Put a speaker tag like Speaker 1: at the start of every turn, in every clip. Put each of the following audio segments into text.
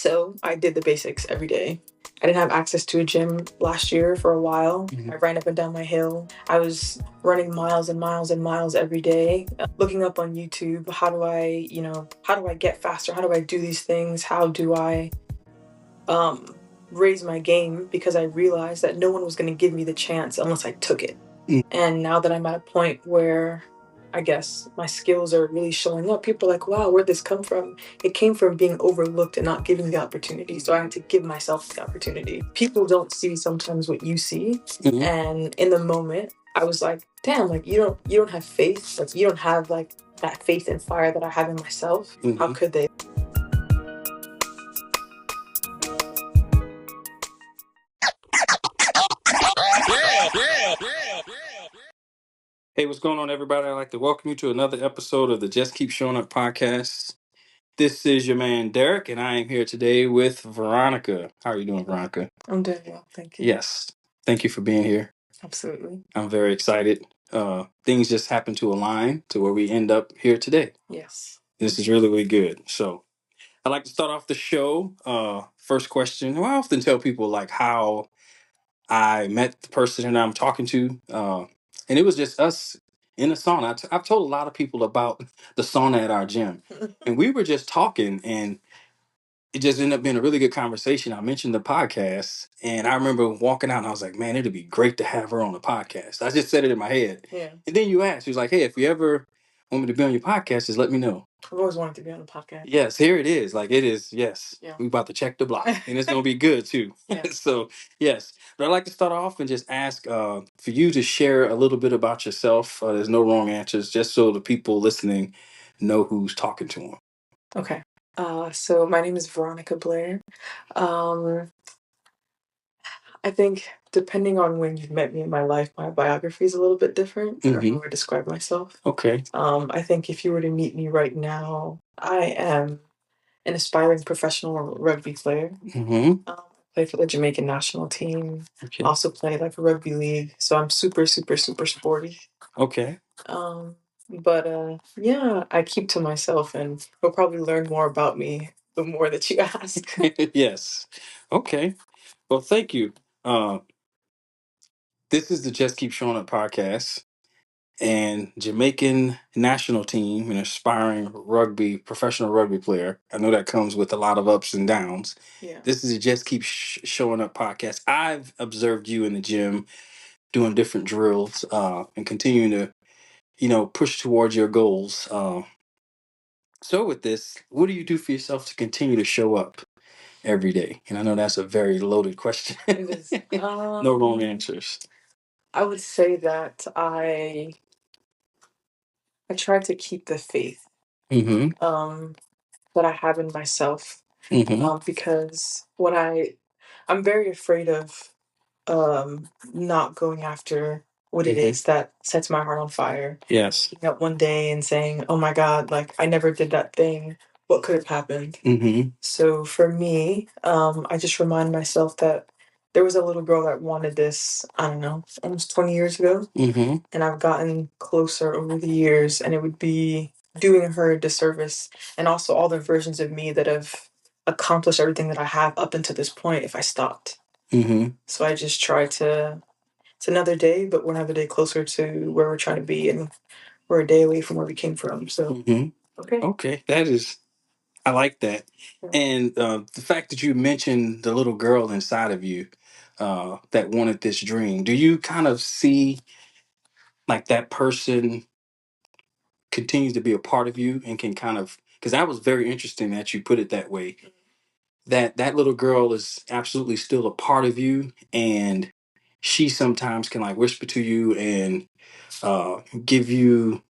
Speaker 1: So I did the basics every day. I didn't have access to a gym last year for a while. I ran up and down my hill. I was running miles and miles and miles every day, looking up on YouTube, how do I get faster? How do I do these things? How do I raise my game? Because I realized that no one was going to give me the chance unless I took it. And now that I'm at a point where I guess my skills are really showing up, people are like, wow, where'd this come from? It came from being overlooked and not given the opportunity. So I had to give myself the opportunity. People don't see sometimes what you see. And in the moment, I was like, damn, like you don't have faith. Like you don't have like that faith and fire that I have in myself. How could they?
Speaker 2: Hey, what's going on, everybody? I'd like to welcome you to another episode of the Just Keep Showing Up podcast. This is your man, Derrick, and I am here today with Veronica. How are you doing, Veronica?
Speaker 1: I'm doing well, thank you.
Speaker 2: Yes. Thank you for being here.
Speaker 1: Absolutely.
Speaker 2: I'm very excited. Things just happen to align to where we end up here today.
Speaker 1: Yes.
Speaker 2: This is really, really good. So I'd like to start off the show. First question. Well, I often tell people like how I met the person that I'm talking to. And it was just us in a sauna. I've told a lot of people about the sauna at our gym. And we were just talking, and it just ended up being a really good conversation. I mentioned the podcast, and I remember walking out, and I was like, man, it'd be great to have her on the podcast. I just said it in my head.
Speaker 1: Yeah.
Speaker 2: And then you asked, you was like, hey, if you ever want me to be on your podcast, just let me know.
Speaker 1: I've always wanted to be on a podcast.
Speaker 2: Yes, here it is. Like it is. Yes.
Speaker 1: Yeah.
Speaker 2: We about to check the block, and it's going to be good too.
Speaker 1: Yeah.
Speaker 2: So, yes. But I'd like to start off and just ask for you to share a little bit about yourself. There's no wrong answers, just so the people listening know who's talking to them.
Speaker 1: Okay. So my name is Veronica Blair. I think depending on when you've met me in my life, my biography is a little bit different for how I describe myself.
Speaker 2: Okay.
Speaker 1: I think if you were to meet me right now, I am an aspiring professional rugby player. Play for the Jamaican national team.
Speaker 2: Okay.
Speaker 1: Also play like a rugby league. So I'm super, super, super sporty.
Speaker 2: Okay.
Speaker 1: But yeah, I keep to myself, and you'll probably learn more about me the more that you ask.
Speaker 2: Yes. Okay. Well, thank you. This is the Just Keep Showing Up podcast. And Jamaican national team, an aspiring professional rugby player. I know that comes with a lot of ups and downs.
Speaker 1: Yeah.
Speaker 2: This is a Just Keep Showing Up podcast. I've observed you in the gym doing different drills and continuing to, push towards your goals. So with this, what do you do for yourself to continue to show up every day? And I know that's a very loaded question.
Speaker 1: It is.
Speaker 2: No wrong answers.
Speaker 1: I would say that I try to keep the faith that I have in myself, because I'm very afraid of not going after what it is that sets my heart on fire.
Speaker 2: Yes.
Speaker 1: Waking up one day and saying, "Oh my God, like I never did that thing. What could have happened?" So for me, I just remind myself that there was a little girl that wanted this, I don't know, almost 20 years ago. And I've gotten closer over the years, and it would be doing her a disservice, and also all the versions of me that have accomplished everything that I have up until this point if I stopped. So I just try to, it's another day, but we're another day closer to where we're trying to be, and we're a day away from where we came from. So, okay.
Speaker 2: Okay, I like that.
Speaker 1: Yeah.
Speaker 2: And the fact that you mentioned the little girl inside of you that wanted this dream, do you kind of see like that person continues to be a part of you and can kind of, because that was very interesting that you put it that way, that little girl is absolutely still a part of you, and she sometimes can like whisper to you and give you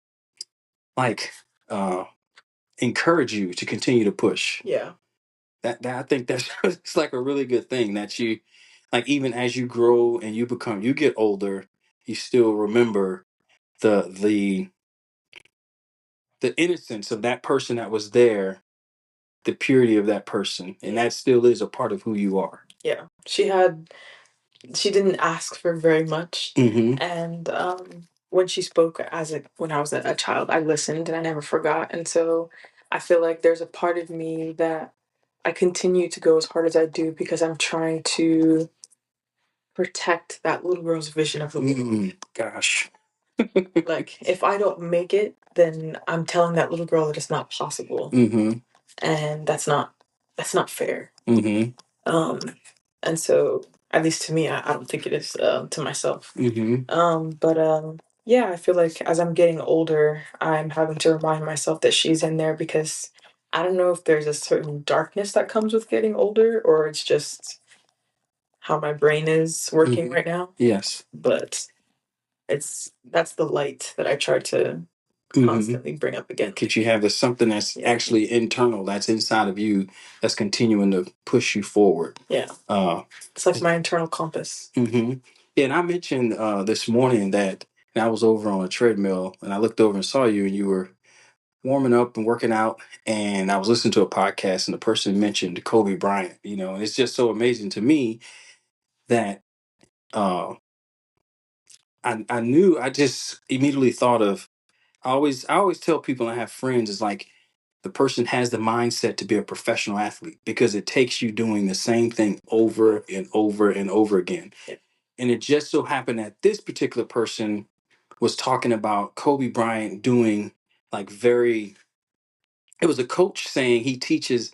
Speaker 2: like encourage you to continue to push.
Speaker 1: Yeah.
Speaker 2: That I think that's it's like a really good thing that you like, even as you grow and you get older, you still remember the the innocence of that person that was there, the purity of that person, and that still is a part of who you are.
Speaker 1: Yeah. She didn't ask for very much. And when she spoke when I was a child, I listened and I never forgot. And so I feel like there's a part of me that I continue to go as hard as I do because I'm trying to protect that little girl's vision of the world.
Speaker 2: Gosh.
Speaker 1: Like, if I don't make it, then I'm telling that little girl that it's not possible, and that's not fair. Um, and so, at least to me, I don't think it is to myself. But yeah, I feel like as I'm getting older, I'm having to remind myself that she's in there because I don't know if there's a certain darkness that comes with getting older, or it's just how my brain is working right now.
Speaker 2: Yes.
Speaker 1: But that's the light that I try to constantly bring up again.
Speaker 2: Because you have something that's actually internal, that's inside of you, that's continuing to push you forward.
Speaker 1: Yeah. It's like my internal compass.
Speaker 2: Yeah, and I mentioned this morning that I was over on a treadmill and I looked over and saw you and you were warming up and working out, and I was listening to a podcast and the person mentioned Kobe Bryant, and it's just so amazing to me that uh, I just immediately thought of, I always tell people, and I have friends, it's like the person has the mindset to be a professional athlete because it takes you doing the same thing over and over and over again. And it just so happened that this particular person was talking about Kobe Bryant doing like it was a coach saying he teaches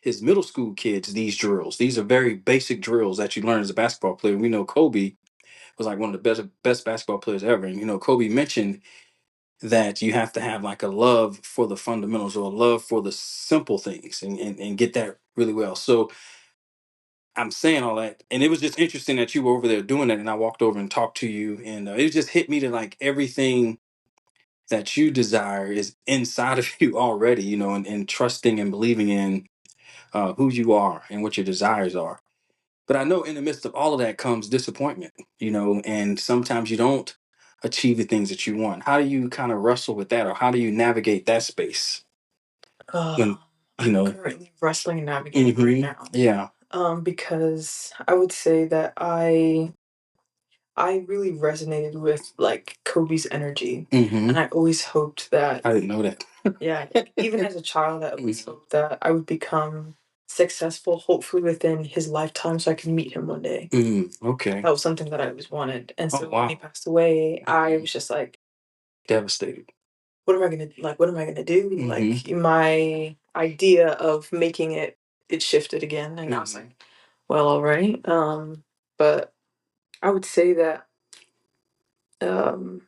Speaker 2: his middle school kids these drills. These are very basic drills that you learn as a basketball player. We know Kobe was like one of the best basketball players ever. And Kobe mentioned that you have to have like a love for the fundamentals or a love for the simple things and get that really well. So I'm saying all that, and it was just interesting that you were over there doing that, and I walked over and talked to you, and it just hit me to like everything that you desire is inside of you already, and trusting and believing in who you are and what your desires are. But I know in the midst of all of that comes disappointment, and sometimes you don't achieve the things that you want. How do you kind of wrestle with that, or how do you navigate that space? When
Speaker 1: I'm currently wrestling and navigating right now.
Speaker 2: Yeah.
Speaker 1: Because I would say that I really resonated with like Kobe's energy, and I always hoped that
Speaker 2: I didn't know that.
Speaker 1: yeah, even as a child, I always hoped that I would become successful, hopefully within his lifetime, so I could meet him one day.
Speaker 2: Okay.
Speaker 1: That was something that I always wanted, and so
Speaker 2: wow.
Speaker 1: when he passed away, I was just like,
Speaker 2: Devastated.
Speaker 1: what am I gonna like? What am I gonna do? Like my idea of making it shifted again, and I was like, well, all right. But I would say that um,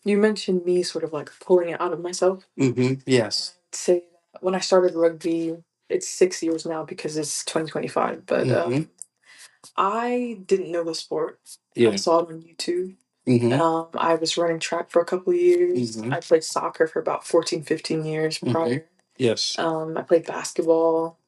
Speaker 1: you mentioned me sort of like pulling it out of myself.
Speaker 2: Yes.
Speaker 1: I'd say that when I started rugby, it's 6 years now because it's 2025. But I didn't know the sport. I saw it on YouTube. I was running track for a couple of years. I played soccer for about 14, 15 years prior.
Speaker 2: Yes.
Speaker 1: I played basketball.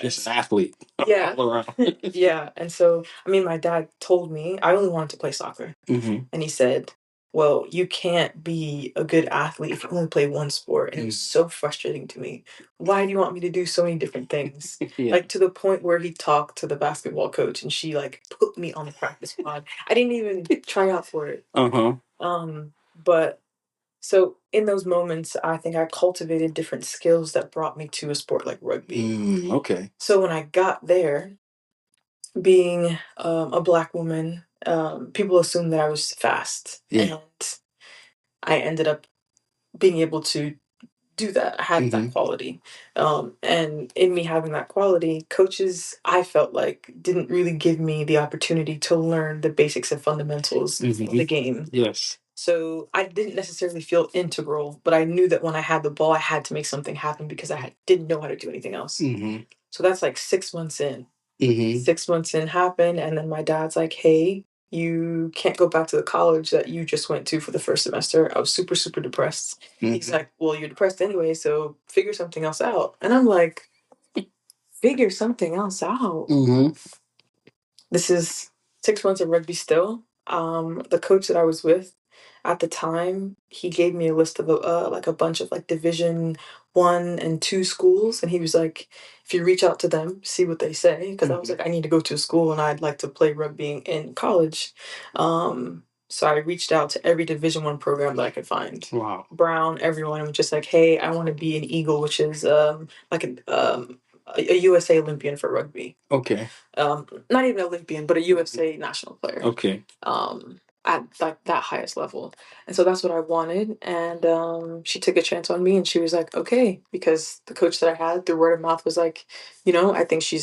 Speaker 2: Just an athlete.
Speaker 1: Yeah.
Speaker 2: All around.
Speaker 1: Yeah. And so, I mean, my dad told me I only wanted to play soccer. And he said, well, you can't be a good athlete if you only play one sport. And it was so frustrating to me. Why do you want me to do so many different things? Like to the point where he talked to the basketball coach and she like put me on the practice squad. I didn't even try out for it. But so in those moments, I think I cultivated different skills that brought me to a sport like rugby.
Speaker 2: Okay.
Speaker 1: So when I got there, being a black woman, people assumed that I was fast, and I ended up being able to do that. I had that quality, and in me having that quality, coaches I felt like didn't really give me the opportunity to learn the basics and fundamentals of the game.
Speaker 2: Yes.
Speaker 1: So I didn't necessarily feel integral, but I knew that when I had the ball, I had to make something happen because didn't know how to do anything else. So that's like 6 months in. 6 months in happened, and then my dad's like, "Hey, you can't go back to the college that you just went to for the first semester." I was super, super depressed. He's like, "Well, you're depressed anyway, so figure something else out." And I'm like, "Figure something else out." This is 6 months of rugby still. The coach that I was with at the time, he gave me a list of like a bunch of like Division 1 and 2 schools, and he was like, "If you reach out to them, see what they say," because I was like, "I need to go to a school and I'd like to play rugby in college." So I reached out to every Division 1 program that I could find.
Speaker 2: Wow.
Speaker 1: Brown, everyone, and was just like, hey, I want to be an Eagle, which is like a USA Olympian for rugby.
Speaker 2: Okay.
Speaker 1: Not even Olympian, but a USA national player.
Speaker 2: Okay.
Speaker 1: At like that highest level. And so that's what I wanted. And she took a chance on me, and she was like, okay, because the coach that I had through word of mouth was like, I think she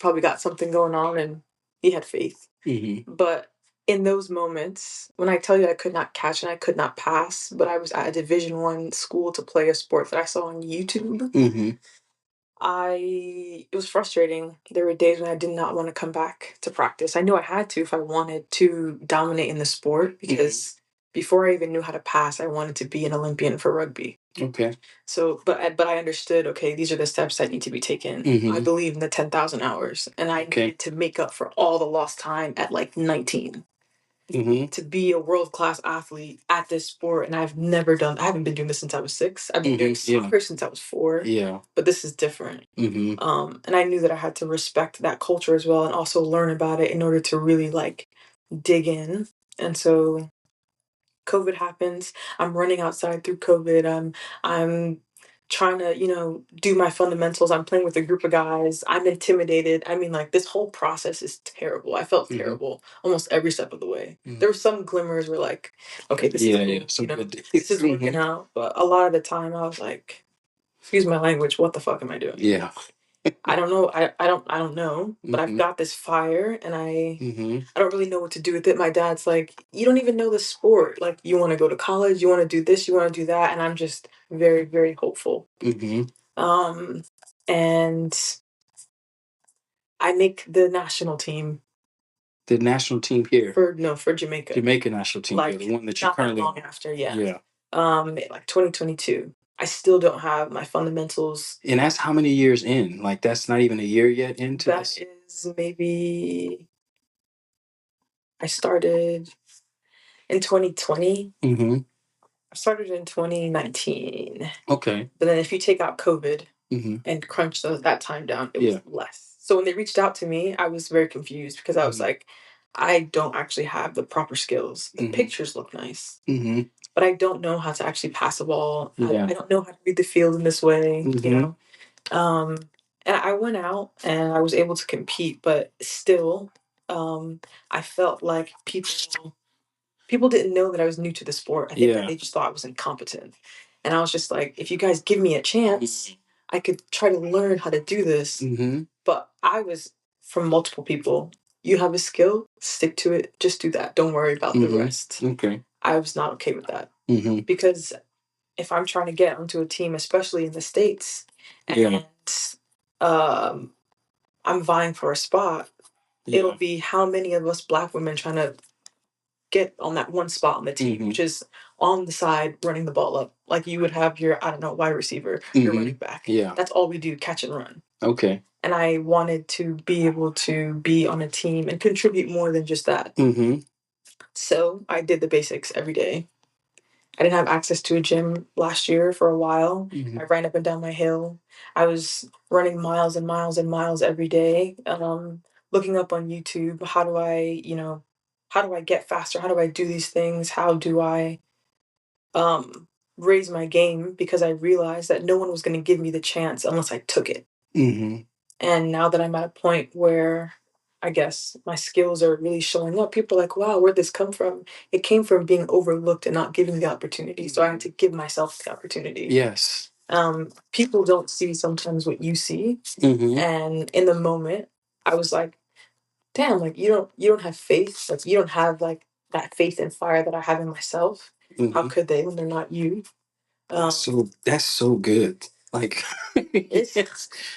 Speaker 1: probably got something going on, and he had faith. But in those moments, when I tell you I could not catch and I could not pass, but I was at a Division 1 school to play a sport that I saw on YouTube, it was frustrating. There were days when I did not want to come back to practice. I knew I had to if I wanted to dominate in the sport, because before I even knew how to pass, I wanted to be an Olympian for rugby.
Speaker 2: Okay.
Speaker 1: So, but I understood, okay, these are the steps that need to be taken. I believe in the 10,000 hours, and I needed to make up for all the lost time at like 19. To be a world-class athlete at this sport, and I haven't been doing this since I was 6. I've been doing soccer since I was 4.
Speaker 2: Yeah.
Speaker 1: But this is different. And I knew that I had to respect that culture as well, and also learn about it in order to really like dig in. And so COVID happens. I'm running outside through COVID. I'm trying to, do my fundamentals. I'm playing with a group of guys. I'm intimidated. I mean, like, this whole process is terrible. I felt terrible almost every step of the way. There were some glimmers where like, okay, this is cool,
Speaker 2: some good days.
Speaker 1: this is working out. But a lot of the time I was like, excuse my language, what the fuck am I doing?
Speaker 2: Yeah.
Speaker 1: I don't know. I don't know. But I've got this fire, and I don't really know what to do with it. My dad's like, you don't even know the sport. Like, you want to go to college, you want to do this, you want to do that, and I'm just very, very hopeful. And I make the national team.
Speaker 2: The national team here
Speaker 1: for Jamaica.
Speaker 2: Jamaican national team,
Speaker 1: Like,
Speaker 2: here, the one that you
Speaker 1: not
Speaker 2: currently.
Speaker 1: that long after, yeah. Like 2022. I still don't have my fundamentals.
Speaker 2: And that's how many years in? Like, that's not even a year yet into this?
Speaker 1: That is maybe. I started in 2020. I started in 2019.
Speaker 2: Okay.
Speaker 1: But then if you take out COVID and crunch that time down, it was less. So when they reached out to me, I was very confused, because I was like, I don't actually have the proper skills. The pictures look nice, but I don't know how to actually pass a ball. I don't know how to read the field in this way, And I went out and I was able to compete, but still, I felt like people didn't know that I was new to the sport. I think that they just thought I was incompetent. And I was just like, if you guys give me a chance, I could try to learn how to do this. But I was from multiple people. You have a skill, stick to it, just do that. Don't worry about the rest.
Speaker 2: Okay.
Speaker 1: I was not okay with that. Because if I'm trying to get onto a team, especially in the States, and I'm vying for a spot, it'll be how many of us Black women trying to get on that one spot on the team, which is on the side running the ball up. Like, you would have your, I don't know, wide receiver, your running back.
Speaker 2: Yeah.
Speaker 1: That's all we do, catch and run.
Speaker 2: Okay.
Speaker 1: And I wanted to be able to be on a team and contribute more than just that. So I did the basics every day. I didn't have access to a gym last year for a while. I ran up and down my hill. I was running miles and miles and miles every day, looking up on YouTube. How do I get faster? How do I do these things? How do I raise my game? Because I realized that no one was going to give me the chance unless I took it. And now that I'm at a point where I guess my skills are really showing up, people are like, wow, where'd this come from? It came from being overlooked and not given the opportunity. So I had to give myself the opportunity.
Speaker 2: Yes.
Speaker 1: People don't see sometimes what you see. And in the moment, I was like, damn, like, you don't have faith. Like, you don't have like that faith and fire that I have in myself. How could they when they're not you?
Speaker 2: So that's so good. Like,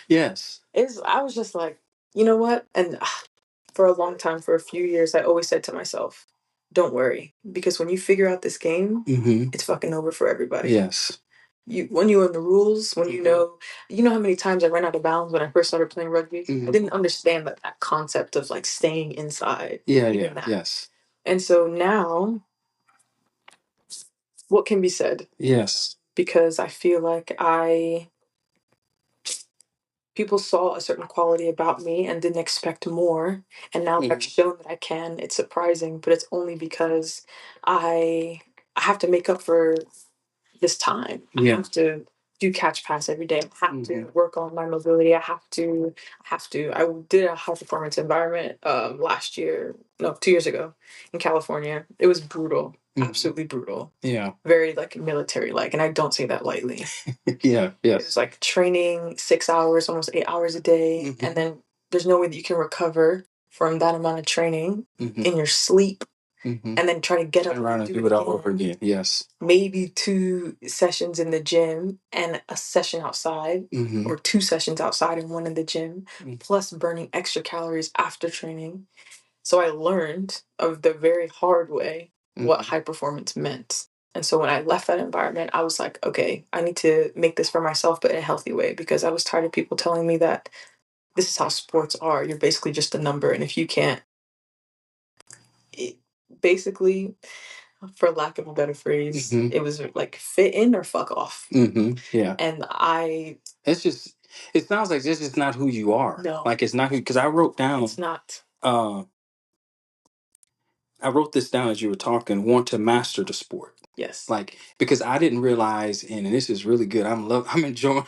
Speaker 2: yes.
Speaker 1: I was just like, you know what? And for a long time, for a few years, I always said to myself, don't worry, because when you figure out this game, it's fucking over for everybody.
Speaker 2: Yes.
Speaker 1: When you learn the rules, when you know how many times I ran out of bounds when I first started playing rugby. I didn't understand that concept of like staying inside.
Speaker 2: Yes.
Speaker 1: And so now, what can be said?
Speaker 2: Yes.
Speaker 1: Because I feel like people saw a certain quality about me and didn't expect more. And now that I've shown that I can, it's surprising, but it's only because I I have to make up for this time. I have to do catch pass every day. I have to work on my mobility. I did a high performance environment last year, no, 2 years ago in California. It was brutal. Absolutely brutal.
Speaker 2: Yeah.
Speaker 1: Very like military like, and I don't say that lightly.
Speaker 2: Yeah.
Speaker 1: It was like training 6 hours, almost 8 hours a day, and then there's no way that you can recover from that amount of training in your sleep, and then try to get up
Speaker 2: Turn around and
Speaker 1: do
Speaker 2: do
Speaker 1: it
Speaker 2: it all
Speaker 1: again.
Speaker 2: over again. Yes.
Speaker 1: Maybe 2 sessions in the gym and a session outside, or 2 sessions outside and one in the gym, plus burning extra calories after training. So I learned of the very hard way what high performance meant. And so when I left that environment, I was like, okay, I need to make this for myself, but in a healthy way, because I was tired of people telling me that this is how sports are. You're basically just a number. And if you can't, it, basically, for lack of a better phrase, it was like fit in or fuck off.
Speaker 2: Yeah.
Speaker 1: And
Speaker 2: It's just, it sounds like this is not who you are.
Speaker 1: No.
Speaker 2: Like it's not who, because I wrote down,
Speaker 1: It's not.
Speaker 2: I wrote this down as you were talking, want to master the sport.
Speaker 1: Yes.
Speaker 2: Like, because I didn't realize, and this is really good. I'm enjoying,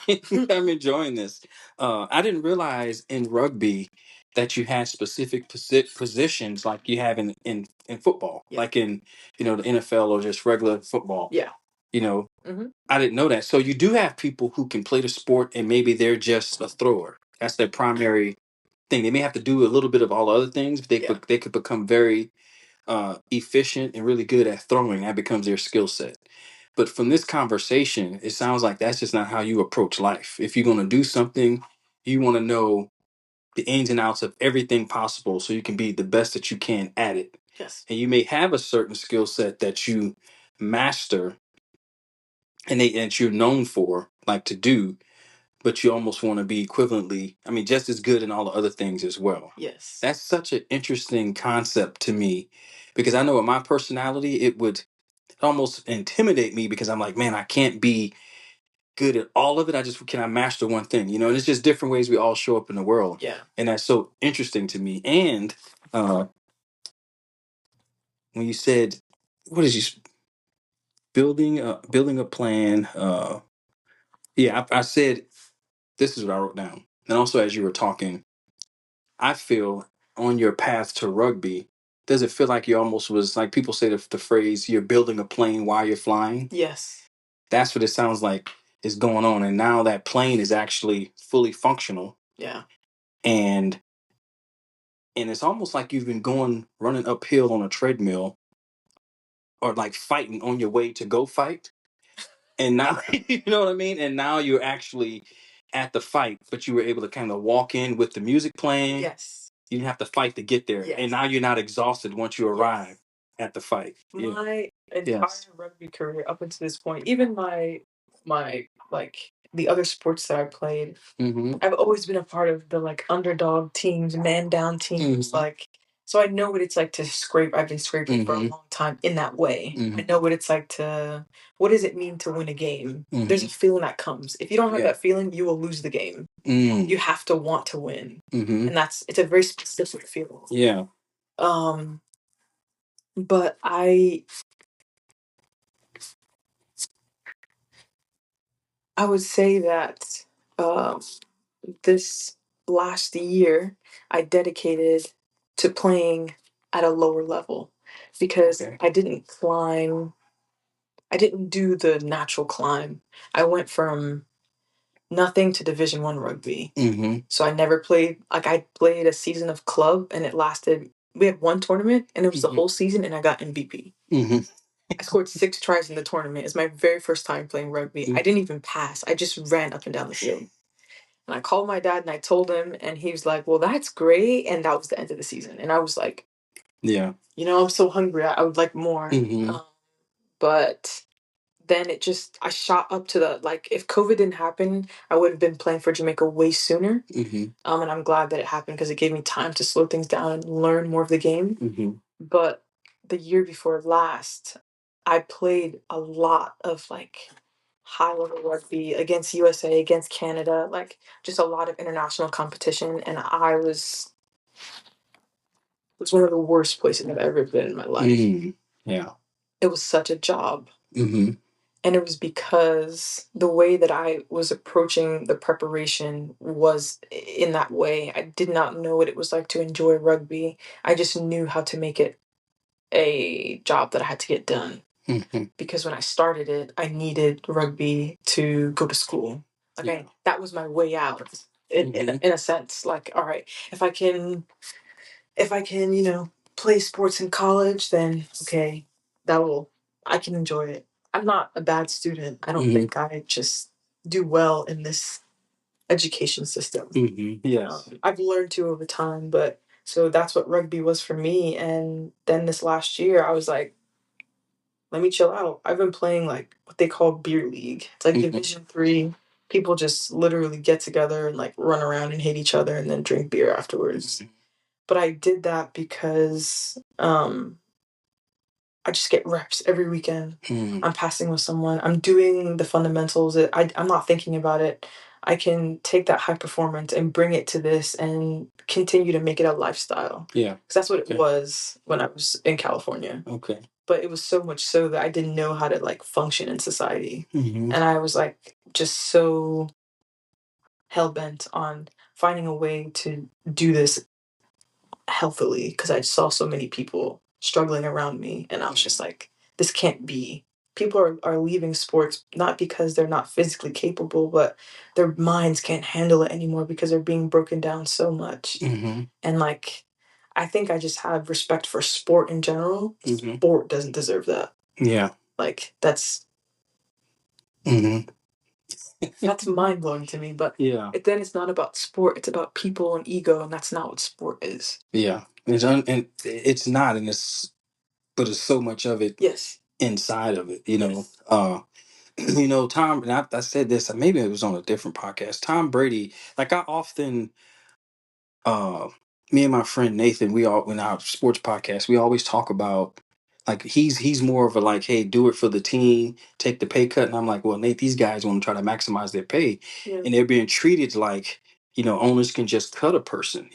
Speaker 2: I'm enjoying this. I didn't realize in rugby that you had specific positions like you have in football, like in, the NFL or just regular football.
Speaker 1: Yeah.
Speaker 2: You know, I didn't know that. So you do have people who can play the sport and maybe they're just a thrower. That's their primary thing. They may have to do a little bit of all the other things, but they could become very efficient and really good at throwing. That becomes their skill set. But from this conversation, it sounds like that's just not how you approach life. If you're going to do something, you want to know the ins and outs of everything possible so you can be the best that you can at it.
Speaker 1: Yes.
Speaker 2: And you may have a certain skill set that you master and that you're known for, like to do, but you almost want to be equivalently, just as good in all the other things as well.
Speaker 1: Yes.
Speaker 2: That's such an interesting concept to me because I know with my personality, it would almost intimidate me because I'm like, man, I can't be good at all of it. Can I master one thing, and it's just different ways we all show up in the world.
Speaker 1: Yeah.
Speaker 2: And that's so interesting to me. And when you said, what is you building a plan? I said, this is what I wrote down. And also, as you were talking, I feel on your path to rugby, does it feel like you almost was like people say the phrase, you're building a plane while you're flying?
Speaker 1: Yes.
Speaker 2: That's what it sounds like is going on. And now that plane is actually fully functional.
Speaker 1: Yeah.
Speaker 2: And it's almost like you've been running uphill on a treadmill or like fighting on your way to go fight. And now, you know what I mean? And now you're actually at the fight, but you were able to kind of walk in with the music playing.
Speaker 1: Yes.
Speaker 2: You didn't have to fight to get there.
Speaker 1: Yes.
Speaker 2: And now you're not exhausted once you arrive at the fight.
Speaker 1: My entire rugby career up until this point, even my like the other sports that I played, I've always been a part of the like underdog teams, man down teams, like, so I know what it's like to scrape. I've been scraping for a long time in that way. I know what it's like what does it mean to win a game? There's a feeling that comes. If you don't have that feeling, you will lose the game. You have to want to win. And it's a very specific feeling.
Speaker 2: Yeah.
Speaker 1: But I would say that this last year I dedicated to playing at a lower level because I didn't climb. I didn't do the natural climb. I went from nothing to Division 1 rugby. So I never played. Like, I played a season of club and it lasted. We had one tournament and it was the whole season and I got MVP. I scored 6 tries in the tournament. It's my very first time playing rugby. I didn't even pass. I just ran up and down the field. And I called my dad and I told him, and he was like, well, that's great. And that was the end of the season. And I was like,
Speaker 2: yeah,
Speaker 1: I'm so hungry. I would like more. But then I shot up to if COVID didn't happen, I would have been playing for Jamaica way sooner. And I'm glad that it happened because it gave me time to slow things down and learn more of the game. But the year before last, I played a lot of high level rugby against USA, against Canada, like just a lot of international competition. And it was one of the worst places I've ever been in my life.
Speaker 2: Yeah.
Speaker 1: It was such a job.
Speaker 2: Mm-hmm.
Speaker 1: And it was because the way that I was approaching the preparation was in that way. I did not know what it was like to enjoy rugby. I just knew how to make it a job that I had to get done.
Speaker 2: Mm-hmm.
Speaker 1: Because when I started it, I needed rugby to go to school. Like
Speaker 2: Yeah.
Speaker 1: that was my way out in a sense. Like, all right, if I can, play sports in college, then okay, I can enjoy it. I'm not a bad student. I don't think I just do well in this education system.
Speaker 2: Yes.
Speaker 1: I've learned to over time, but so that's what rugby was for me. And then this last year, I was like, let me chill out. I've been playing like what they call beer league. It's like Division 3. People just literally get together and like run around and hate each other and then drink beer afterwards. But I did that because I just get reps every weekend. I'm passing with someone. I'm doing the fundamentals. I'm not thinking about it. I can take that high performance and bring it to this and continue to make it a lifestyle.
Speaker 2: Yeah.
Speaker 1: Because that's what it was when I was in California.
Speaker 2: Okay.
Speaker 1: But it was so much so that I didn't know how to like function in society.
Speaker 2: Mm-hmm.
Speaker 1: And I was like just so hell bent on finding a way to do this healthily because I saw so many people struggling around me. And I was just like, this can't be. People are leaving sports not because they're not physically capable, but their minds can't handle it anymore because they're being broken down so much.
Speaker 2: Mm-hmm.
Speaker 1: And like, I think I just have respect for sport in general. Sport doesn't deserve that.
Speaker 2: Yeah.
Speaker 1: Like, that's mind blowing to me. But
Speaker 2: Yeah.
Speaker 1: then it's not about sport, it's about people and ego, and that's not what sport is.
Speaker 2: Yeah. And it's not, but it's so much of it.
Speaker 1: Yes.
Speaker 2: Inside of it,
Speaker 1: Yes.
Speaker 2: Tom, and I said this, maybe it was on a different podcast. Tom Brady, like I often, me and my friend Nathan, we all, in our sports podcast, we always talk about like he's more of a like, hey, do it for the team, take the pay cut, and I'm like, well, Nate, these guys want to try to maximize their pay, and they're being treated like owners can just cut a person,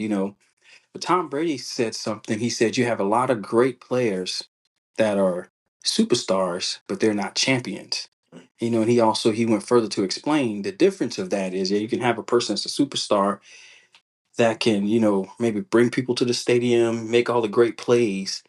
Speaker 2: But Tom Brady said something. He said you have a lot of great players that are superstars, but they're not champions. And he went further to explain the difference of that is, yeah, you can have a person that's a superstar that can, maybe bring people to the stadium, make all the great plays.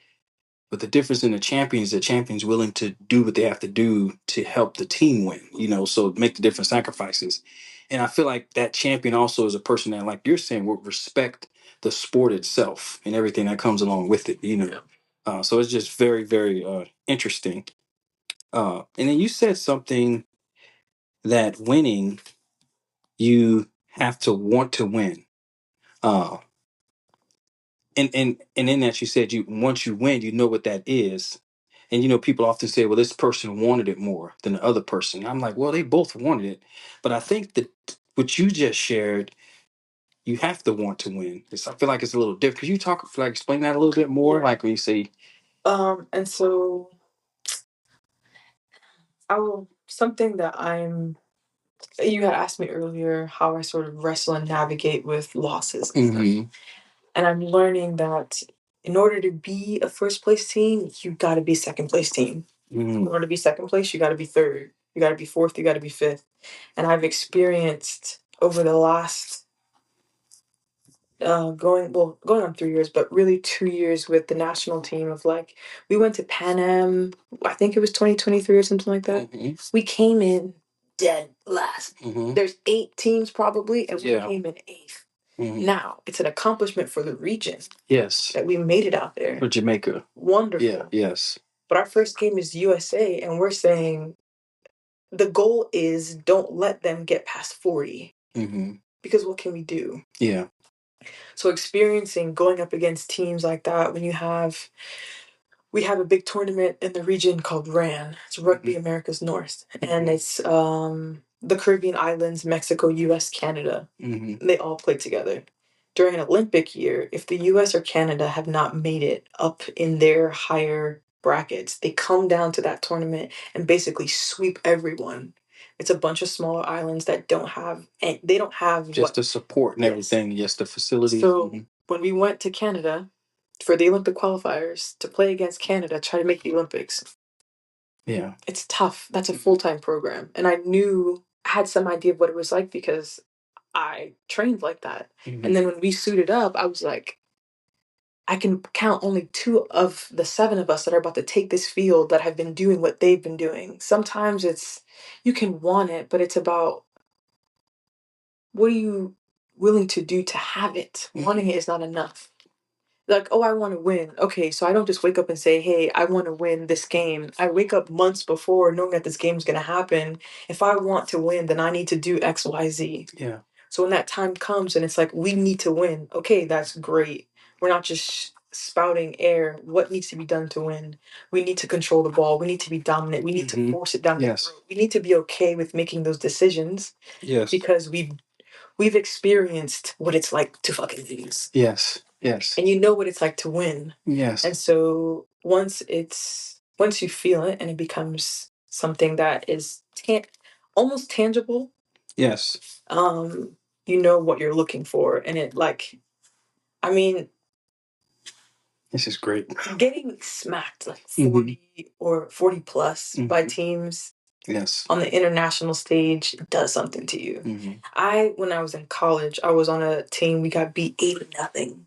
Speaker 2: But the difference in the champion's willing to do what they have to do to help the team win, so make the different sacrifices. And I feel like that champion also is a person that, like you're saying, would respect the sport itself and everything that comes along with it. So it's just very, very interesting. And then you said something that winning, you have to want to win. Uh, and in that you said you once you win, you know what that is. And people often say, well, this person wanted it more than the other person. I'm like, well, they both wanted it. But I think that what you just shared, you have to want to win. I feel like it's a little different. Could you explain that a little bit more?
Speaker 1: Yeah.
Speaker 2: Like when you say
Speaker 1: And so something that you had asked me earlier how I sort of wrestle and navigate with losses and stuff. And I'm learning that in order to be a first place team, you got to be second place team. In order to be second place, you got to be third. You got to be fourth. You got to be fifth. And I've experienced over the last going on 3 years, but really 2 years with the national team of like we went to Pan Am. I think it was 2023 or something like that. We came in dead last. There's 8 teams probably, and we came in eighth. Now it's an accomplishment for the region.
Speaker 2: Yes.
Speaker 1: That we made it out there.
Speaker 2: For Jamaica.
Speaker 1: Wonderful.
Speaker 2: Yeah. Yes.
Speaker 1: But our first game is USA, and we're saying the goal is don't let them get past 40. Because what can we do?
Speaker 2: Yeah.
Speaker 1: So experiencing going up against teams like that when we have a big tournament in the region called RAN. It's Rugby America's North. And it's the Caribbean islands, Mexico, US, Canada. They all play together. During an Olympic year, if the US or Canada have not made it up in their higher brackets, they come down to that tournament and basically sweep everyone. It's a bunch of smaller islands that don't have, and they don't have
Speaker 2: just the support and
Speaker 1: Yes.
Speaker 2: everything. Yes, the facilities.
Speaker 1: So when we went to Canada for the Olympic qualifiers to play against Canada, try to make the Olympics,
Speaker 2: Yeah.
Speaker 1: it's tough. That's a full-time program. And I knew I had some idea of what it was like because I trained like that. And then when we suited up, I was like, I can count only 2 of the 7 of us that are about to take this field that have been doing what they've been doing. Sometimes it's you can want it, but it's about what are you willing to do to have it? Wanting it is not enough. Like, oh, I want to win. Okay, so I don't just wake up and say, hey, I want to win this game. I wake up months before knowing that this game's going to happen. If I want to win, then I need to do X, Y, Z.
Speaker 2: Yeah.
Speaker 1: So when that time comes and it's like, we need to win, okay, that's great. We're not just spouting air. What needs to be done to win? We need to control the ball. We need to be dominant. We need to force it down their throat. We need to be okay with making those decisions.
Speaker 2: Yes.
Speaker 1: Because we've experienced what it's like to fucking lose.
Speaker 2: Yes. Yes.
Speaker 1: And you know what it's like to win.
Speaker 2: Yes.
Speaker 1: And so once you feel it and it becomes something that is almost tangible.
Speaker 2: Yes.
Speaker 1: You know what you're looking for. And it I mean,
Speaker 2: this is great.
Speaker 1: Getting smacked like 40 or 40 plus by teams
Speaker 2: yes.
Speaker 1: on the international stage does something to you. When I was in college, I was on a team, we got beat 8-0.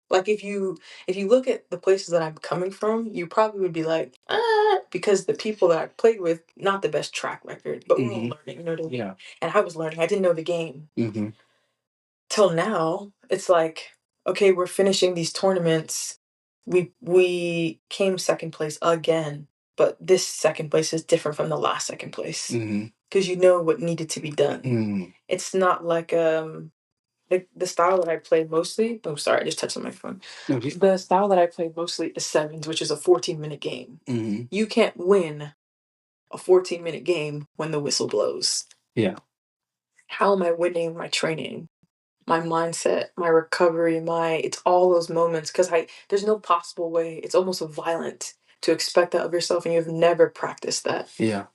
Speaker 1: Like if you look at the places that I'm coming from, you probably would be like, because the people that I played with, not the best track record, but we're all learning, you know what I mean? Yeah. And I was learning. I didn't know the game. Till now, it's like, okay, we're finishing these tournaments. We came second place again, but this second place is different from the last second place because you know what needed to be done. It's not like the style that I played mostly. Oh, sorry, I just touched on my phone. No, the style that I played mostly is sevens, which is a 14-minute game. You can't win a 14-minute game when the whistle blows. Yeah. How am I winning my training? My mindset, my recovery, it's all those moments because there's no possible way. It's almost violent to expect that of yourself and you've never practiced that. Yeah.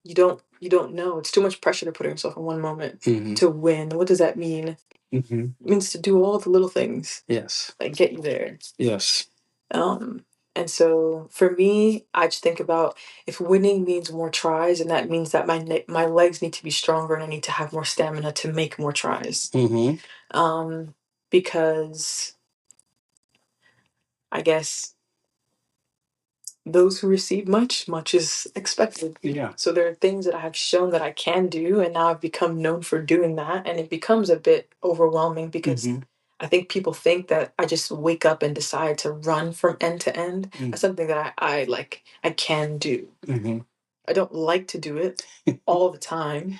Speaker 1: You don't know. It's too much pressure to put yourself in one moment to win. What does that mean? It means to do all the little things. Yes. That get you there. Yes. And so for me, I just think about if winning means more tries, and that means that my legs need to be stronger and I need to have more stamina to make more tries. Because I guess those who receive much is expected. Yeah. So there are things that I have shown that I can do, and now I've become known for doing that, and it becomes a bit overwhelming because I think people think that I just wake up and decide to run from end to end. That's something that I can do. I don't like to do it all the time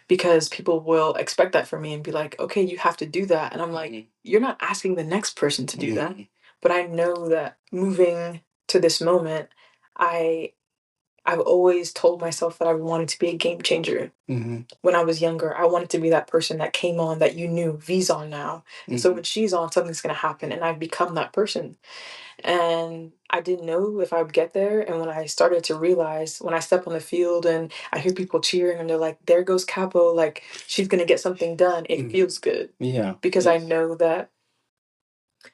Speaker 1: because people will expect that from me and be like, okay, you have to do that. And I'm like, you're not asking the next person to do that. But I know that moving to this moment, I've always told myself that I wanted to be a game changer. When I was younger, I wanted to be that person that came on that you knew V's on now. And so when she's on, something's going to happen. And I've become that person. And I didn't know if I would get there. And when I started to realize, when I step on the field and I hear people cheering and they're like, there goes Capo, like she's going to get something done, it feels good. Yeah. Because I know that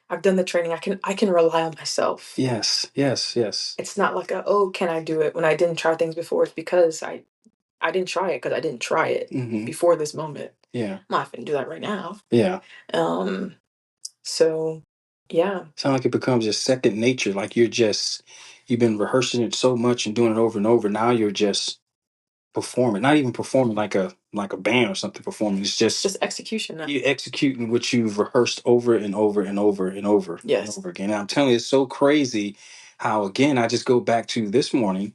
Speaker 1: I've done the training. I can rely on myself. Yes. Yes. Yes. It's not like can I do it when I didn't try things before? It's because I didn't try it because I didn't try it before this moment. Yeah. I'm not going to do that right now. Yeah. So, yeah. Sound like it becomes just second nature. Like you've been rehearsing it so much and doing it over and over. Now you're just performing, not even performing like a band or something performing. It's just execution. You're executing what you've rehearsed over and over and over and over. Yes. And over again. And I'm telling you, it's so crazy how, again, I just go back to this morning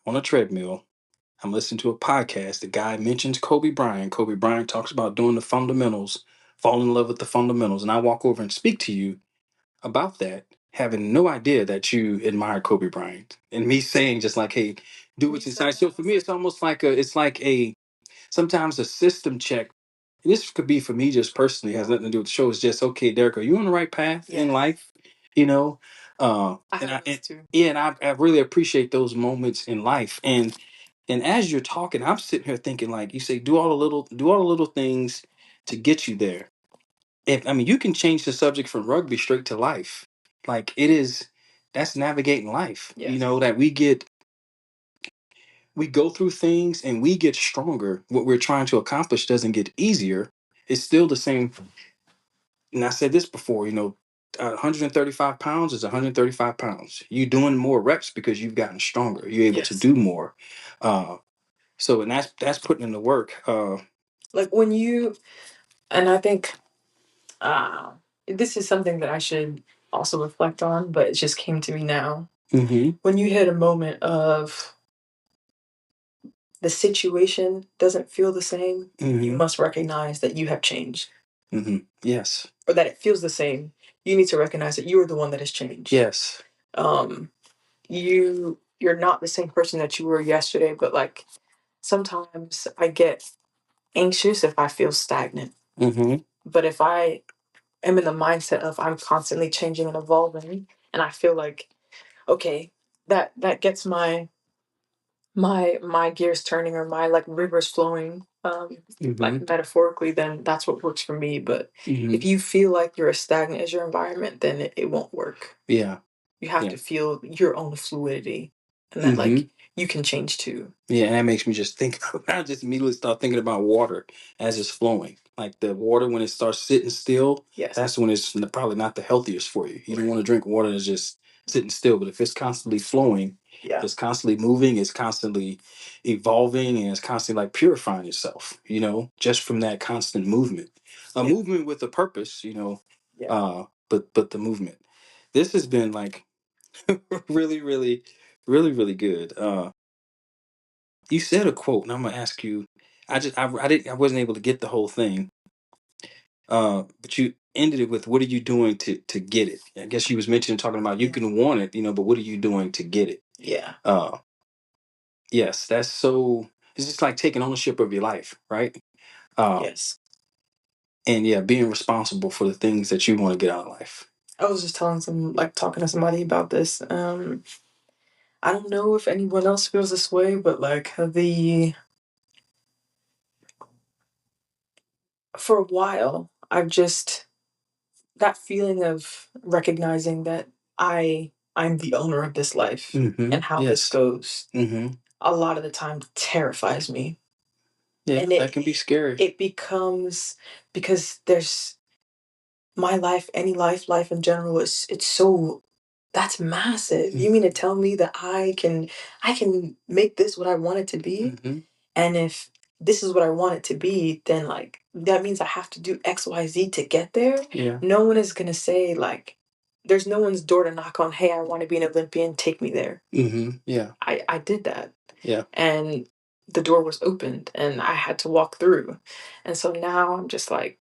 Speaker 1: on a treadmill. I'm listening to a podcast. The guy mentions Kobe Bryant. Kobe Bryant talks about doing the fundamentals, fall in love with the fundamentals. And I walk over and speak to you about that, having no idea that you admire Kobe Bryant. And me saying just like, hey, do what's inside. So for me, it's almost like sometimes a system check. And this could be for me just personally, has nothing to do with the show. It's just, okay, Derrick, are you on the right path in life? You know? And I really appreciate those moments in life. And
Speaker 2: And as you're talking, I'm sitting here thinking, like you say, do all the little things to get you there. If I mean, you can change the subject from rugby straight to life. Like it is, that's navigating life. You
Speaker 1: Yes.
Speaker 2: know that we go through things and we get stronger. What we're trying to accomplish doesn't get easier. It's still the same. And I said this before, 135 pounds is 135 pounds. You're doing more reps because you've gotten stronger. You're able to
Speaker 1: Yes.
Speaker 2: do more. So, and that's putting in the work.
Speaker 1: Like when you, and I think this is something that I should also reflect on, but it just came to me now.
Speaker 2: Mm-hmm.
Speaker 1: When you hit a moment of the situation doesn't feel the same, you must recognize that you have changed.
Speaker 2: Mm-hmm. Yes.
Speaker 1: Or that it feels the same. You need to recognize that you are the one that has changed.
Speaker 2: Yes.
Speaker 1: You're not the same person that you were yesterday, but like sometimes I get anxious if I feel stagnant.
Speaker 2: Mm-hmm.
Speaker 1: But if I am in the mindset of I'm constantly changing and evolving, and I feel like, okay, that gets my gears turning or my like rivers flowing, like metaphorically, then that's what works for me. But if you feel like you're as stagnant as your environment, then it won't work.
Speaker 2: Yeah.
Speaker 1: You have to feel your own fluidity, and that like you can change too.
Speaker 2: Yeah, and that makes me just think. I just immediately start thinking about water as it's flowing. Like the water when it starts sitting still,
Speaker 1: Yes.
Speaker 2: that's when it's probably not the healthiest for you. You don't want to drink water that's just sitting still. But if it's constantly flowing,
Speaker 1: Yeah.
Speaker 2: it's constantly moving, it's constantly evolving, and it's constantly like purifying itself. Just from that constant movement, a movement with a purpose.
Speaker 1: Yeah.
Speaker 2: But the movement. This has been like really, really, really, really good. You said a quote, and I'm gonna ask you. I wasn't able to get the whole thing. But you ended it with, "What are you doing to get it?" I guess you was mentioning talking about you can want it, but what are you doing to get it?
Speaker 1: Yeah.
Speaker 2: Yes, that's so. It's just like taking ownership of your life, right?
Speaker 1: Yes.
Speaker 2: And yeah, being responsible for the things that you want to get out of life.
Speaker 1: I was just talking to somebody about this. I don't know if anyone else feels this way, but like for a while, I've just that feeling of recognizing that I'm the owner of this life and how this goes. A lot of the time terrifies me.
Speaker 2: Yeah,
Speaker 1: And
Speaker 2: that can be scary.
Speaker 1: it becomes because there's my life, any life in general is it's so that's massive. You mean to tell me that I can make this what I want it to be? And if this is what I want it to be, then like that means I have to do XYZ to get there.
Speaker 2: Yeah.
Speaker 1: No one is gonna say like there's no one's door to knock on, hey, I want to be an Olympian, take me there.
Speaker 2: Yeah.
Speaker 1: I did that.
Speaker 2: Yeah.
Speaker 1: And the door was opened and I had to walk through. And so now I'm just like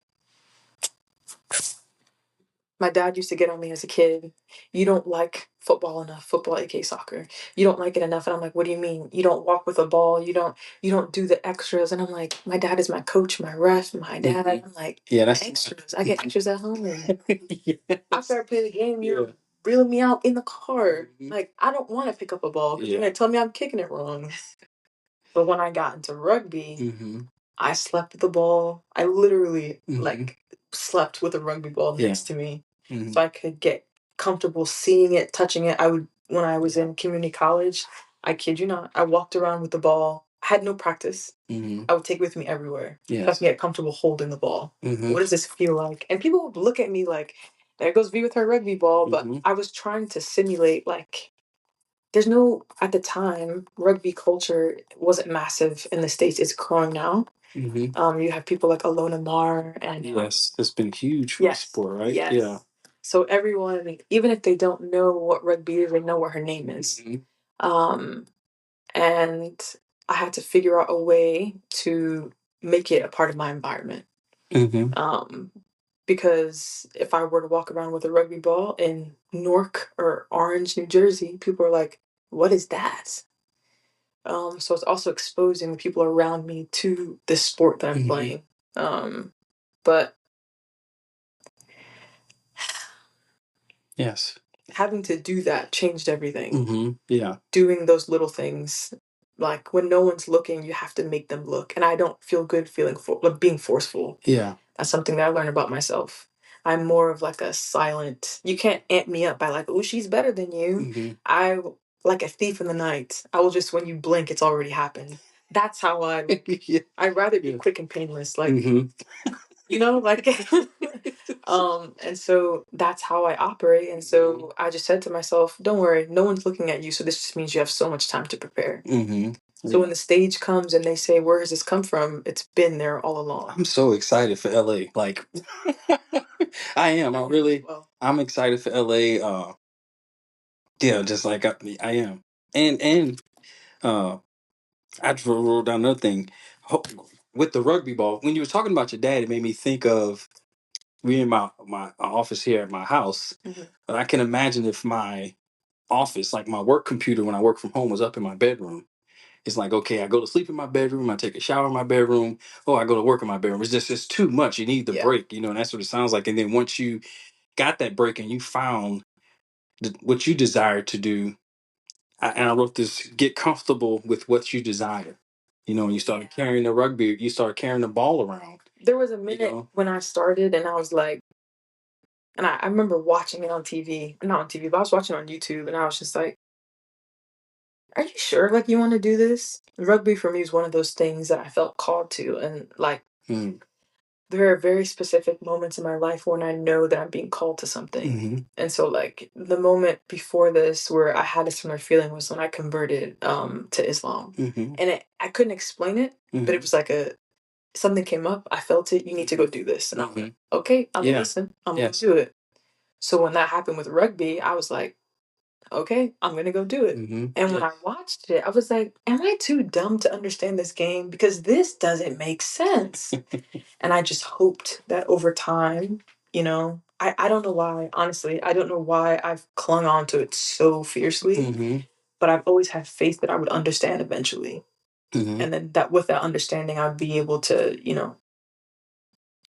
Speaker 1: my dad used to get on me as a kid. You don't like football enough, football, aka soccer. You don't like it enough. And I'm like, what do you mean? You don't walk with a ball. You don't do the extras. And I'm like, my dad is my coach, my ref, my dad. I'm like,
Speaker 2: yeah, that's
Speaker 1: extras. I get extras at home.
Speaker 2: yes.
Speaker 1: After I play the game, you're reeling me out in the car. Like, I don't want to pick up a ball because you're gonna tell me I'm kicking it wrong. But when I got into rugby, I slept with the ball. I literally like slept with a rugby ball next to me. So I could get comfortable seeing it, touching it. When I was in community college, I kid you not, I walked around with the ball. I had no practice. I would take it with me everywhere. So I can get comfortable holding the ball. What does this feel like? And people would look at me like, there goes V with her rugby ball. But I was trying to simulate like there's no at the time rugby culture wasn't massive in the States. It's growing now. You have people like Alona Mar and
Speaker 2: yes, it's been huge for the sport, right?
Speaker 1: yes.
Speaker 2: Yeah.
Speaker 1: So everyone, even if they don't know what rugby is, they know what her name is. Um, and I had to figure out a way to make it a part of my environment. Because if I were to walk around with a rugby ball in Newark or Orange, New Jersey, people are like, "What is that?" So it's also exposing the people around me to this sport that I'm playing. But
Speaker 2: yes,
Speaker 1: having to do that changed everything.
Speaker 2: Yeah.
Speaker 1: Doing those little things Like when no one's looking, you have to make them look, and I don't feel good being forceful.
Speaker 2: Yeah.
Speaker 1: That's something that I learned about myself. I'm more of like a silent. You can't amp me up by like, oh, she's better than you.
Speaker 2: Mm-hmm.
Speaker 1: I like a thief in the night. I will just when you blink, it's already happened. That's how
Speaker 2: Yeah.
Speaker 1: I'd rather be
Speaker 2: Yeah.
Speaker 1: quick and painless. Like
Speaker 2: Mm-hmm.
Speaker 1: like and so that's how I operate. And so I just said to myself, don't worry, no one's looking at you. So this just means you have so much time to prepare.
Speaker 2: Mm-hmm.
Speaker 1: So when the stage comes and they say, where has this come from? It's been there all along.
Speaker 2: I'm so excited for LA. Like I am. I really
Speaker 1: Well,
Speaker 2: I'm excited for LA. Yeah, just like I am. And I just wrote down another thing. With the rugby ball, when you were talking about your dad, it made me think of we in my office here at my house.
Speaker 1: mhm.
Speaker 2: But I can imagine if my office, like my work computer when I work from home, was up in my bedroom. It's like, okay, I go to sleep in my bedroom, I take a shower in my bedroom, I go to work in my bedroom. It's too much. You need the break, and that's what it sounds like. And then once you got that break and you found what you desired to do, and I wrote this: get comfortable with what you desire. And you started carrying the rugby, you started carrying the ball around.
Speaker 1: There was a minute when I started and I was like, and I remember watching it on TV, not on TV, but I was watching it on YouTube and I was just like, are you sure like you want to do this? Rugby for me is one of those things that I felt called to. And like, there are very specific moments in my life when I know that I'm being called to something.
Speaker 2: Mm-hmm.
Speaker 1: And so like the moment before this where I had a similar feeling was when I converted to Islam.
Speaker 2: Mm-hmm.
Speaker 1: And I couldn't explain it, but it was like something came up, I felt it, you need to go do this. And I'm like, okay, I'm gonna listen. I'm gonna do it. So when that happened with rugby, I was like, okay, I'm gonna go do it.
Speaker 2: Mm-hmm.
Speaker 1: And when I watched it, I was like, am I too dumb to understand this game? Because this doesn't make sense. And I just hoped that over time, I don't know why, honestly, I don't know why I've clung on to it so fiercely, but I've always had faith that I would understand eventually. And then that with that understanding, I'd be able to,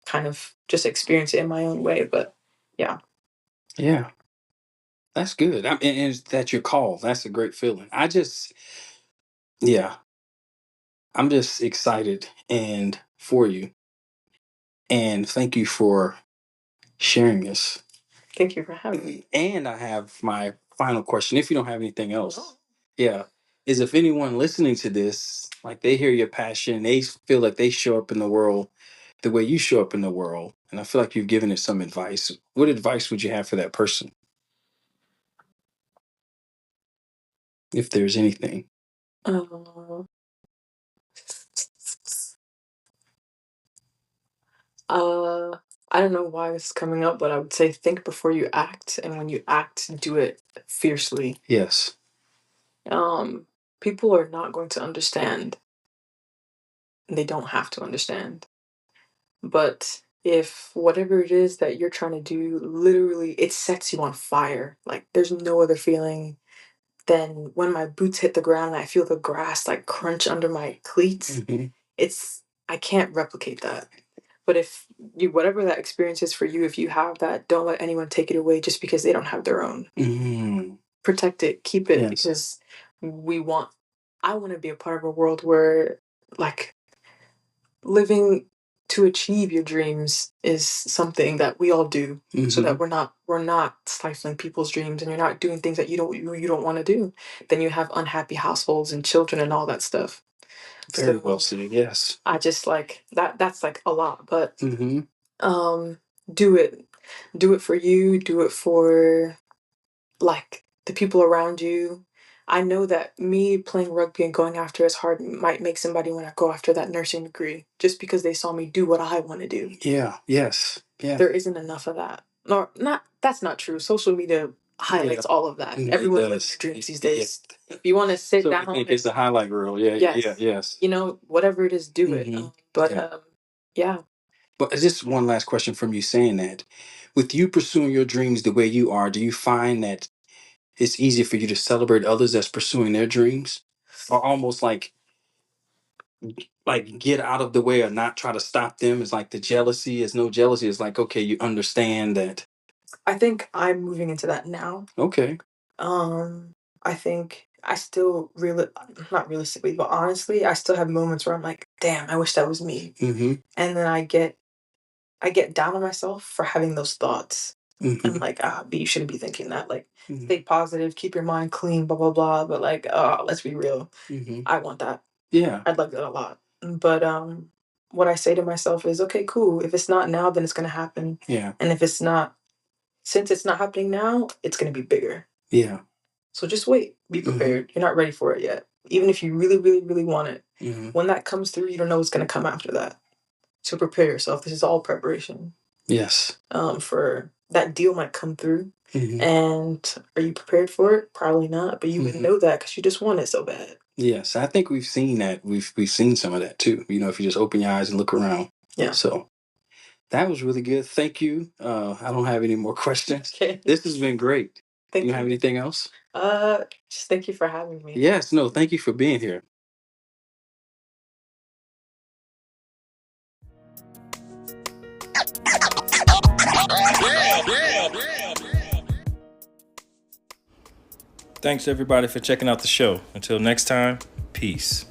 Speaker 1: kind of just experience it in my own way. But yeah.
Speaker 2: Yeah. That's good. And that's your call. That's a great feeling. Yeah, I'm just excited and for you. And thank you for sharing this.
Speaker 1: Thank you for having me.
Speaker 2: And I have my final question, if you don't have anything else. Yeah. Is if anyone listening to this, like they hear your passion, they feel like they show up in the world the way you show up in the world. And I feel like you've given it some advice. What advice would you have for that person? If there's anything.
Speaker 1: Uh, I don't know why it's coming up, but I would say think before you act, and when you act, do it fiercely.
Speaker 2: Yes.
Speaker 1: People are not going to understand. They don't have to understand. But if whatever it is that you're trying to do, literally, it sets you on fire. Like there's no other feeling than when my boots hit the ground and I feel the grass like crunch under my cleats. It's I can't replicate that. But if you whatever that experience is for you, if you have that, don't let anyone take it away just because they don't have their own. Protect it, keep it because we want I want to be a part of a world where like living to achieve your dreams is something that we all do so that we're not stifling people's dreams and you're not doing things that you don't want to do. Then you have unhappy households and children and all that stuff.
Speaker 2: Very well said. Yes.
Speaker 1: I just like that's like a lot, but do it. Do it for you, do it for like the people around you. I know that me playing rugby and going after as hard might make somebody want to go after that nursing degree just because they saw me do what I want to do.
Speaker 2: Yeah. Yes. Yeah.
Speaker 1: There isn't enough of that. Nor not that's not true. Social media highlights all of that. Everyone's living their dreams these days. If you want to sit down,
Speaker 2: I think it's the highlight reel. Yeah.
Speaker 1: yes,
Speaker 2: Yeah. Yes.
Speaker 1: whatever it is, do it. But yeah.
Speaker 2: But just one last question from you saying that. With you pursuing your dreams the way you are, do you find that it's easier for you to celebrate others that's pursuing their dreams? Or almost like get out of the way or not try to stop them? It's like the jealousy is no jealousy. It's like, okay, you understand that.
Speaker 1: I think I'm moving into that now.
Speaker 2: Okay.
Speaker 1: I think I still really, not realistically, but honestly, I still have moments where I'm like, damn, I wish that was me. And then I get down on myself for having those thoughts. I'm like, but you shouldn't be thinking that. Like, stay positive, keep your mind clean, blah blah blah. But like, let's be real. I want that.
Speaker 2: Yeah.
Speaker 1: I'd like that a lot. But what I say to myself is, okay, cool. If it's not now, then it's gonna happen.
Speaker 2: Yeah.
Speaker 1: And if it's not, since it's not happening now, it's gonna be bigger.
Speaker 2: Yeah.
Speaker 1: So just wait. Be prepared. You're not ready for it yet. Even if you really, really, really want it, when that comes through, you don't know what's gonna come after that. So prepare yourself. This is all preparation.
Speaker 2: Yes.
Speaker 1: For that deal might come through. And are you prepared for it? Probably not, but you would know that because you just want it so bad.
Speaker 2: Yes, I think we've seen that. We've seen some of that too. You know, if you just open your eyes and look around.
Speaker 1: Yeah.
Speaker 2: So that was really good. Thank you. I don't have any more questions.
Speaker 1: Okay.
Speaker 2: This has been great.
Speaker 1: Thank you.
Speaker 2: Have anything else?
Speaker 1: Just thank you for having me.
Speaker 2: Yes. No. Thank you for being here.
Speaker 3: Thanks everybody for checking out the show. Until next time, peace.